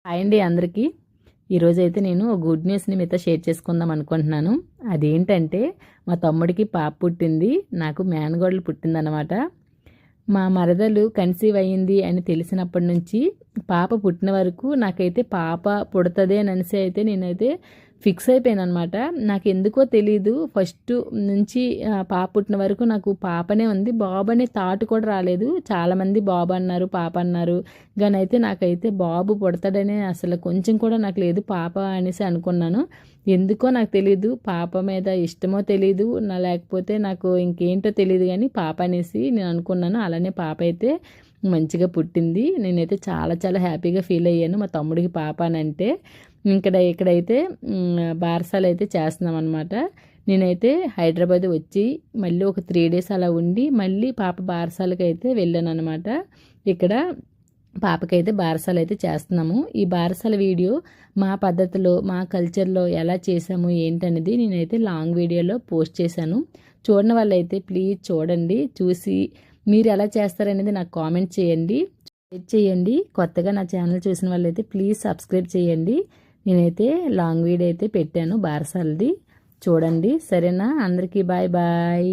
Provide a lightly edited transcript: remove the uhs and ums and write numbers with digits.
Hi అండి అందరికీ. ఈరోజైతే నేను ఒక గుడ్ న్యూస్ని మీతో షేర్ చేసుకుందాం అనుకుంటున్నాను. అదేంటంటే మా తమ్ముడికి పాప పుట్టింది, నాకు మేనగోడలు పుట్టిందనమాట. మా మరదలు కన్సీవ్ అయ్యింది అని తెలిసినప్పటి నుంచి పాప పుట్టిన వరకు నాకైతే పాప పుడుతుంది అని అయితే నేనైతే ఫిక్స్ అయిపోయాను అనమాట. నాకు ఎందుకో తెలీదు, ఫస్ట్ నుంచి పాప పుట్టిన వరకు నాకు పాపనే ఉంది, బాబు అనే థాట్ కూడా రాలేదు. చాలామంది బాబు అన్నారు, పాప అన్నారు, కానీ అయితే నాకైతే బాబు పుడతాడనే అసలు కొంచెం కూడా నాకు లేదు, పాప అనేసి అనుకున్నాను. ఎందుకో నాకు తెలీదు, పాప మీద ఇష్టమో తెలీదు లేకపోతే నాకు ఇంకేంటో తెలియదు, కానీ పాప అనేసి నేను అనుకున్నాను. అలానే పాప అయితే మంచిగా పుట్టింది. నేనైతే చాలా చాలా హ్యాపీగా ఫీల్ అయ్యాను మా తమ్ముడికి పాప అని అంటే. ఇక్కడైతే బారసాలు అయితే చేస్తున్నాం అనమాట. నేనైతే హైదరాబాద్ వచ్చి మళ్ళీ ఒక 3 డేస్ అలా ఉండి మళ్ళీ పాప బారసాలకి అయితే వెళ్ళాను అనమాట. ఇక్కడ పాపకైతే బారసాలు అయితే చేస్తున్నాము. ఈ బారసాల వీడియో మా పద్ధతిలో మా కల్చర్లో ఎలా చేసాము ఏంటనేది నేనైతే లాంగ్ వీడియోలో పోస్ట్ చేశాను. చూడని వాళ్ళైతే ప్లీజ్ చూడండి, చూసి మీరు ఎలా చేస్తారనేది నాకు కామెంట్ చేయండి, షేర్ చేయండి. కొత్తగా నా ఛానల్ చూసిన వాళ్ళైతే ప్లీజ్ సబ్స్క్రైబ్ చేయండి. నేనైతే లాంగ్ వీడియో అయితే పెట్టాను బారసాలది, చూడండి. సరేనా? అందరికీ బాయ్ బాయ్.